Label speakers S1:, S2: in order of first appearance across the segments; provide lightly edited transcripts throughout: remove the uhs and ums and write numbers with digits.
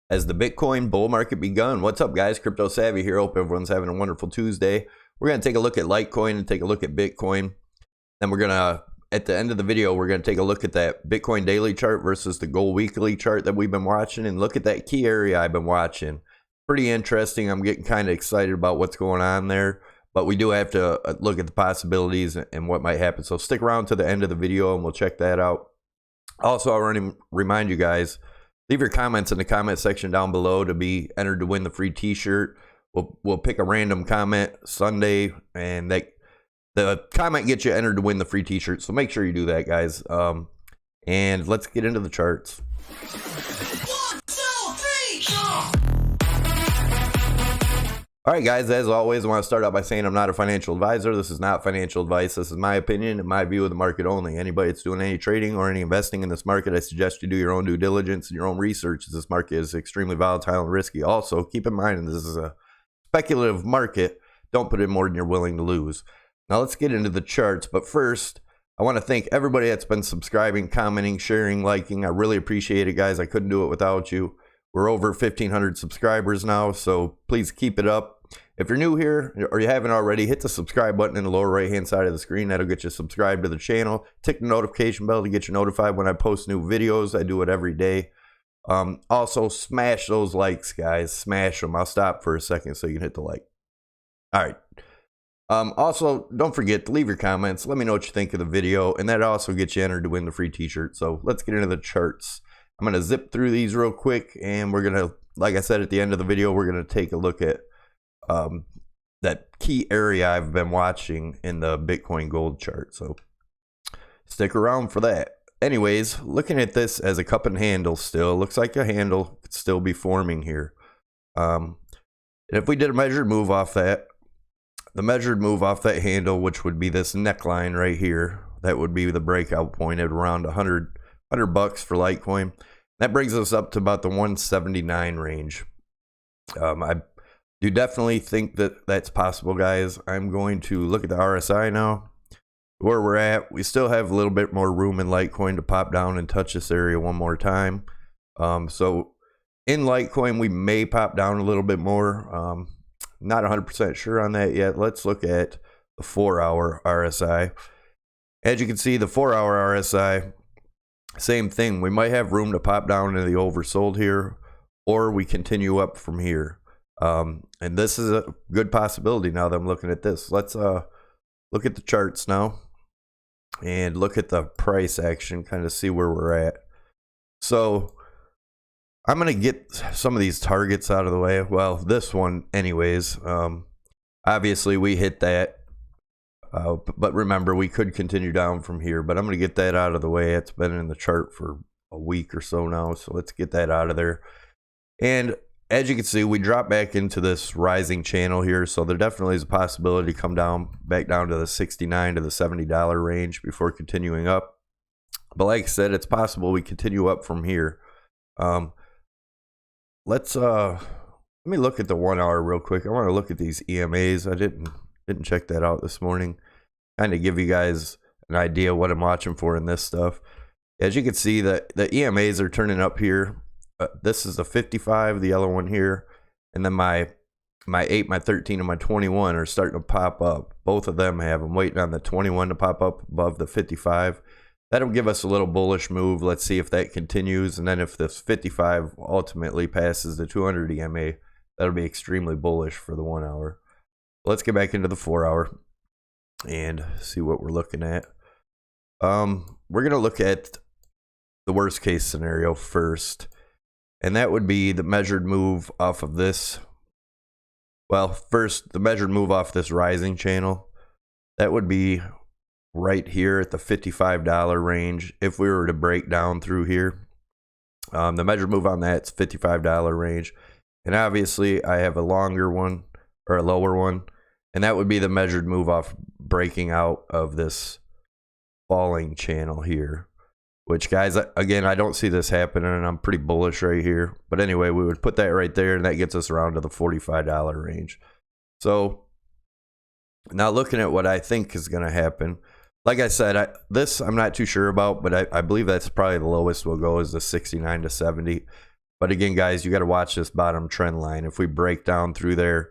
S1: As the Bitcoin bull market begun. What's up, guys? Crypto Savvy here. Hope everyone's having a wonderful Tuesday. We're going to take a look at Litecoin and take a look at Bitcoin. Then we're going to, at the end of the video, we're going to take a look at that Bitcoin daily chart versus the gold weekly chart that we've been watching, and look at that key area I've been watching. Pretty interesting. I'm getting kind of excited about what's going on there, but we do have to look at the possibilities and what might happen. So stick around to the end of the video and we'll check that out. Also, I want to remind you guys, leave your comments in the comment section down below to be entered to win the free t-shirt. We'll pick a random comment Sunday, and the comment gets you entered to win the free t-shirt. So make sure you do that, guys. And let's get into the charts.
S2: 1, 2, 3, jump!
S1: All right, guys, as always, I want to start out by saying I'm not a financial advisor. This is not financial advice. This is my opinion and my view of the market only. Anybody that's doing any trading or any investing in this market, I suggest you do your own due diligence and your own research, as this market is extremely volatile and risky. Also, keep in mind, this is a speculative market. Don't put in more than you're willing to lose. Now, let's get into the charts. But first, I want to thank everybody that's been subscribing, commenting, sharing, liking. I really appreciate it, guys. I couldn't do it without you. We're over 1,500 subscribers now, so please keep it up. If you're new here or you haven't already, hit the subscribe button in the lower right hand side of the screen. That'll get you subscribed to the channel. Tick the notification bell to get you notified when I post new videos. I do it every day. Also, smash those likes, guys. Smash them. I'll stop for a second so you can hit the like. All right. Also, don't forget to leave your comments. Let me know what you think of the video, and that also gets you entered to win the free t-shirt. So let's get into the charts. I'm going to zip through these real quick, and we're going to, like I said at the end of the video, we're going to take a look at that key area I've been watching in the Bitcoin gold chart. So stick around for that. Anyways, looking at this as a cup and handle still, looks like a handle could still be forming here. And if we did a measured move off that, the measured move off that handle, which would be this neckline right here, that would be the breakout point at around 100 bucks for Litecoin. That brings us up to about the 179 range. I do definitely think that that's possible, guys. I'm going to look at the RSI now. Where we're at, we still have a little bit more room in Litecoin to pop down and touch this area one more time. So in Litecoin, we may pop down a little bit more. Not 100% sure on that yet. Let's look at the 4-hour RSI. As you can see, the 4-hour RSI, same thing. We might have room to pop down into the oversold here, or we continue up from here. And this is a good possibility now that I'm looking at this. Let's look at the charts now and look at the price action, kind of see where we're at. So I'm going to get some of these targets out of the way. Well, this one anyways. Obviously we hit that, but remember, we could continue down from here, but I'm going to get that out of the way. It's been in the chart for a week or so now, so let's get that out of there. And as you can see, we drop back into this rising channel here, so there definitely is a possibility to come back down to the $69 to the $70 range before continuing up. But like I said, it's possible we continue up from here. Let me look at the 1 hour real quick. I want to look at these EMAs. I didn't check that out this morning. Kind of give you guys an idea what I'm watching for in this stuff. As you can see, the EMAs are turning up here. This is the 55, the yellow one here, and then my 8, my 13, and my 21 are starting to pop up. Both of them have. I'm waiting on the 21 to pop up above the 55. That'll give us a little bullish move. Let's see if that continues, and then if this 55 ultimately passes the 200 EMA, that'll be extremely bullish for the 1 hour. Let's get back into the 4 hour and see what we're looking at. We're gonna look at the worst case scenario first. And that would be the measured move off of this. Well, first, the measured move off this rising channel. That would be right here at the $55 range. If we were to break down through here, the measured move on that's $55 range. And obviously, I have a longer one or a lower one. And that would be the measured move off breaking out of this falling channel here. Which, guys, again, I don't see this happening, and I'm pretty bullish right here. But anyway, we would put that right there, and that gets us around to the $45 range. So now looking at what I think is going to happen, like I said, I'm not too sure about, but I believe that's probably the lowest we'll go is the 69 to 70. But again, guys, you got to watch this bottom trend line. If we break down through there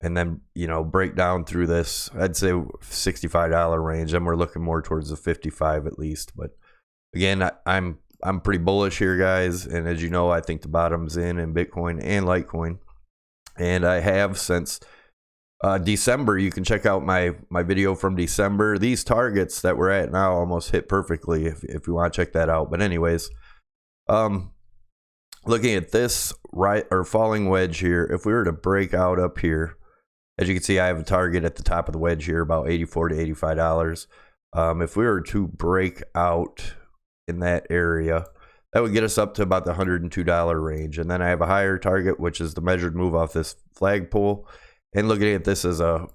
S1: and then, you know, break down through this, I'd say $65 range, and we're looking more towards the 55 at least. But again, I'm pretty bullish here, guys, and as you know, I think the bottom's in Bitcoin and Litecoin, and I have since December. You can check out my video from December. These targets that we're at now almost hit perfectly if you want to check that out. But anyways, looking at this falling wedge here, if we were to break out up here, as you can see, I have a target at the top of the wedge here, about $84 to $85. If we were to break out in that area, that would get us up to about the $102 range. And then I have a higher target, which is the measured move off this flagpole. And looking at this as a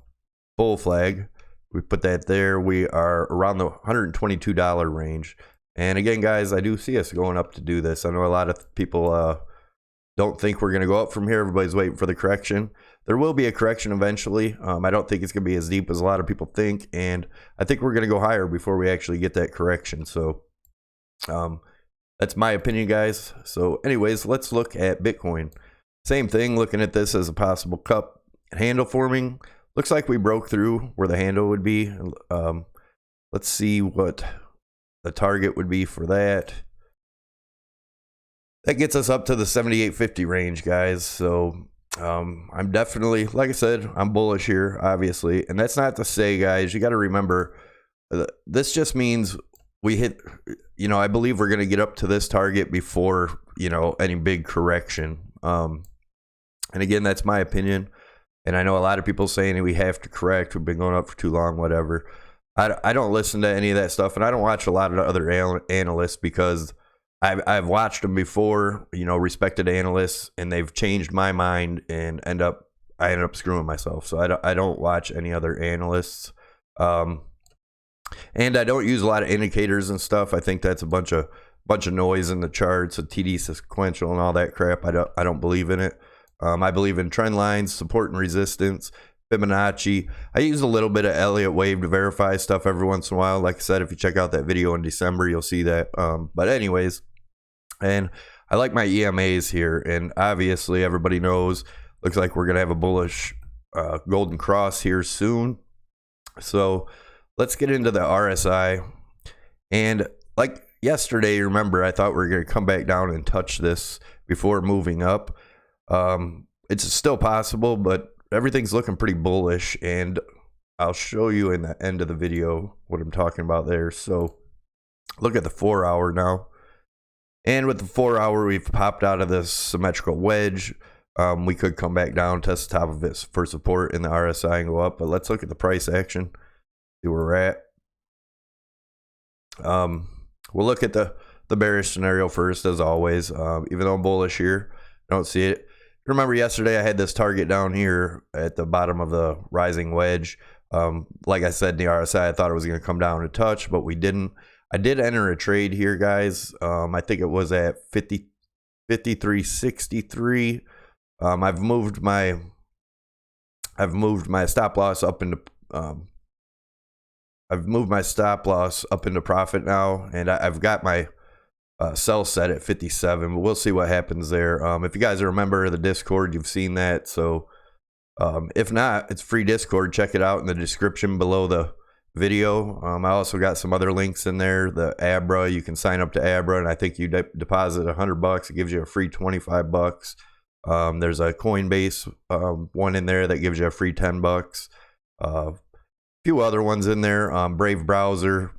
S1: bull flag, we put that there. We are around the $122 range. And again, guys, I do see us going up to do this. I know a lot of people don't think we're going to go up from here. Everybody's waiting for the correction. There will be a correction eventually. I don't think it's going to be as deep as a lot of people think. And I think we're going to go higher before we actually get that correction. So that's my opinion, guys. So anyways, let's look at Bitcoin. Same thing, looking at this as a possible cup handle forming. Looks like we broke through where the handle would be. Let's see what the target would be for that. That gets us up to the 78.50 range, guys. So I'm definitely, like I said, I'm bullish here, obviously. And that's not to say, guys, you got to remember, this just means we hit, you know, I believe we're going to get up to this target before, you know, any big correction. And again, that's my opinion. And I know a lot of people saying we have to correct. We've been going up for too long, whatever. I don't listen to any of that stuff. And I don't watch a lot of other analysts because I've watched them before, you know, respected analysts, and they've changed my mind and I end up screwing myself. So I don't watch any other analysts. And I don't use a lot of indicators and stuff. I think that's a bunch of noise in the charts, a TD sequential and all that crap. I don't believe in it. I believe in trend lines, support and resistance, Fibonacci. I use a little bit of Elliott wave to verify stuff every once in a while. Like I said, if you check out that video in December, you'll see that. But anyways, and I like my EMAs here. And obviously, everybody knows, looks like we're going to have a bullish golden cross here soon. So let's get into the RSI. And like yesterday, remember, I thought we were going to come back down and touch this before moving up. It's still possible, but everything's looking pretty bullish, and I'll show you in the end of the video what I'm talking about there. So look at the 4 hour now, and with the 4 hour, we've popped out of this symmetrical wedge. We could come back down, test the top of it for support in the RSI and go up, but let's look at the price action, see where we're at. We'll look at the bearish scenario first, as always. Even though I'm bullish here, I don't see it. Remember yesterday I had this target down here at the bottom of the rising wedge. Like I said, in the RSI, I thought it was going to come down a touch, but we didn't. I did enter a trade here, guys. I think it was at 53.63. I've moved my stop loss up into profit now, and I've got my sell set at 57, but we'll see what happens there. If you guys are a member of the Discord, you've seen that. So if not, it's free Discord. Check it out in the description below the video. I also got some other links in there. The ABRA, you can sign up to ABRA, and I think you deposit $100, it gives you a free $25. There's a Coinbase one in there that gives you a free $10. A few other ones in there. Brave browser.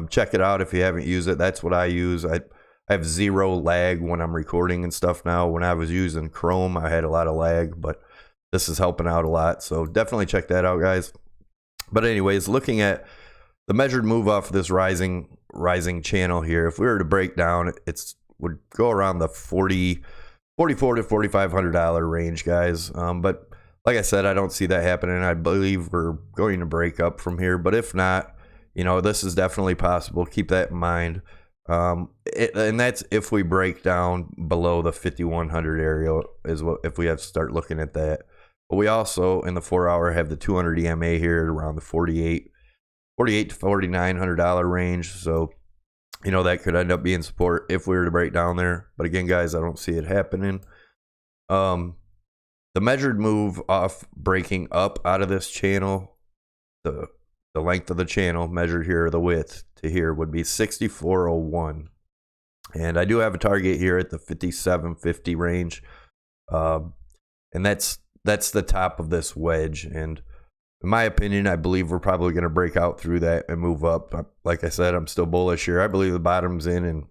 S1: Check it out if you haven't used it. That's what I use. I have zero lag when I'm recording and stuff now. When I was using Chrome, I had a lot of lag, but this is helping out a lot. So definitely check that out, guys. But anyways, looking at the measured move off this rising channel here, if we were to break down, it would go around the $44 to $4,500 range, guys. But like I said, I don't see that happening. I believe we're going to break up from here. But if not, you know, this is definitely possible. Keep that in mind. And that's if we break down below the 5,100 area, is what if we have to start looking at that. But we also, in the 4 hour, have the 200 EMA here at around the $48 to $4,900 range. So you know, that could end up being support if we were to break down there. But again, guys, I don't see it happening. The measured move off breaking up out of this channel, the length of the channel measured here, the width to here, would be 6401. And I do have a target here at the 5750 range. And that's the top of this wedge. And in my opinion, I believe we're probably going to break out through that and move up. Like I said, I'm still bullish here. I believe the bottom's in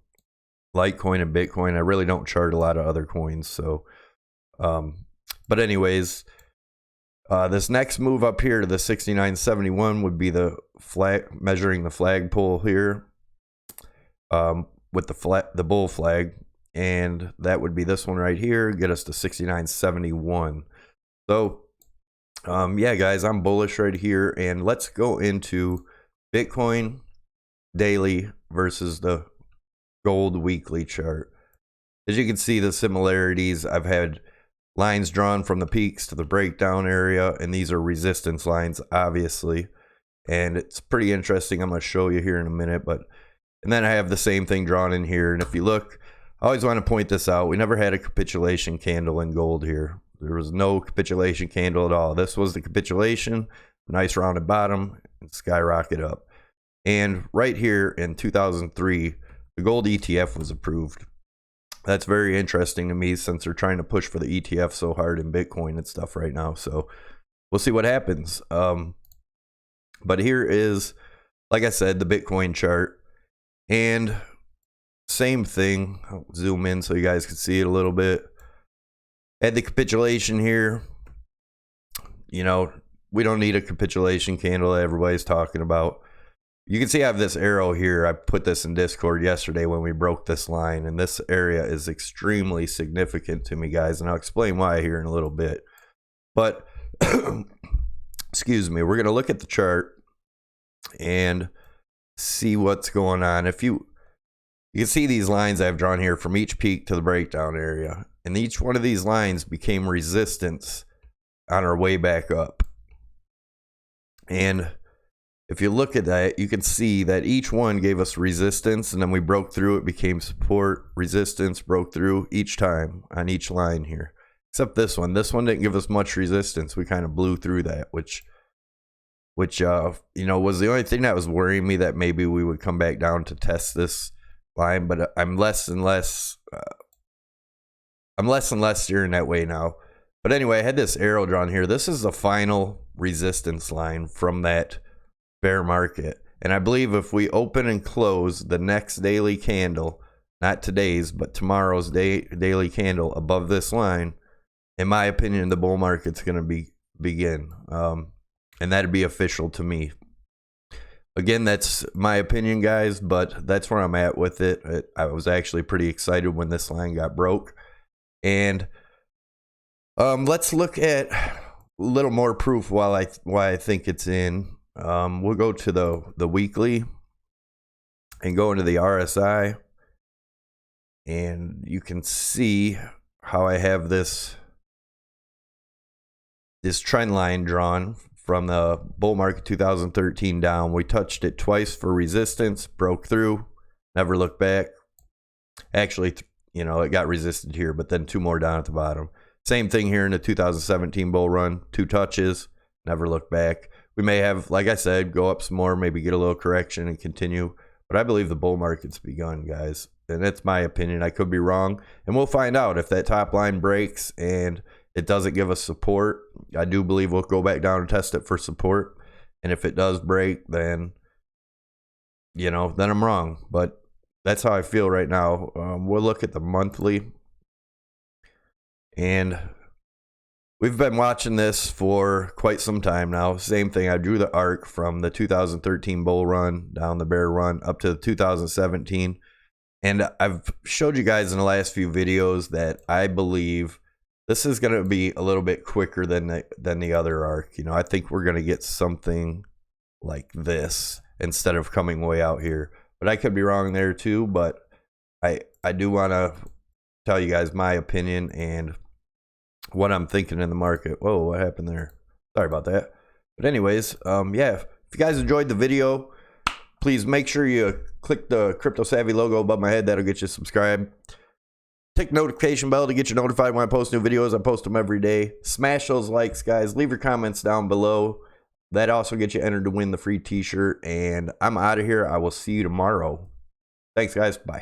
S1: Litecoin and Bitcoin. I really don't chart a lot of other coins. So, but anyways, this next move up here to the 6971 would be the flag, measuring the flagpole here, with the bull flag, and that would be this one right here, get us to 6971. So yeah, guys, I'm bullish right here, and let's go into Bitcoin daily versus the gold weekly chart. As you can see, the similarities, I've had lines drawn from the peaks to the breakdown area, and these are resistance lines, obviously, and it's pretty interesting. I'm going to show you here in a minute, and then I have the same thing drawn in here. And if you look, I always want to point this out, we never had a capitulation candle in gold here. There was no capitulation candle at all. This was the capitulation, nice rounded bottom, and skyrocket up. And right here in 2003, the gold ETF was approved. That's very interesting to me, since they're trying to push for the ETF so hard in Bitcoin and stuff right now. So we'll see what happens. But here is, like I said, the Bitcoin chart. And same thing. I'll zoom in so you guys can see it a little bit. Had the capitulation here. You know, we don't need a capitulation candle that everybody's talking about. You can see I have this arrow here. I put this in Discord yesterday when we broke this line, and this area is extremely significant to me, guys, and I'll explain why here in a little bit. But excuse me, we're going to look at the chart and see what's going on. If you can see these lines I've drawn here from each peak to the breakdown area, and each one of these lines became resistance on our way back up. And if you look at that, you can see that each one gave us resistance, and then we broke through, it became support, resistance, broke through each time on each line here. Except this one. This one didn't give us much resistance. We kind of blew through that, which you know, was the only thing that was worrying me, that maybe we would come back down to test this line. But I'm less and less steering that way now. But anyway, I had this arrow drawn here. This is the final resistance line from that bear market, and I believe if we open and close the next daily candle, not today's but tomorrow's daily candle above this line, in my opinion, the bull market's going to begin, and that'd be official to me. Again, that's my opinion, guys, but that's where I'm at with it. I was actually pretty excited when this line got broke. And let's look at a little more proof why I think it's in. We'll go to the weekly and go into the RSI, and you can see how I have this trend line drawn from the bull market 2013 down. We touched it twice for resistance, broke through, never looked back. Actually, you know, it got resisted here, but then two more down at the bottom. Same thing here in the 2017 bull run, two touches, never looked back. We may have, like I said, go up some more, maybe get a little correction and continue. But I believe the bull market's begun, guys. And that's my opinion. I could be wrong. And we'll find out if that top line breaks and it doesn't give us support. I do believe we'll go back down and test it for support. And if it does break, then, you know, then I'm wrong. But that's how I feel right now. We'll look at the monthly. And we've been watching this for quite some time now. Same thing. I drew the arc from the 2013 bull run down the bear run up to the 2017. And I've showed you guys in the last few videos that I believe this is going to be a little bit quicker than the other arc. You know, I think we're going to get something like this instead of coming way out here. But I could be wrong there too. But I do want to tell you guys my opinion and what I'm thinking in the market. Whoa, what happened there? Sorry about that. But anyways, yeah, if you guys enjoyed the video, Please make sure you click the Crypto Savvy logo above my head. That'll get you subscribed. Tick the notification bell to get you notified when I post new videos. I post them every day. Smash those likes, guys. Leave your comments down below. That also gets you entered to win the free t-shirt. And I'm out of here. I will see you tomorrow. Thanks, guys. Bye.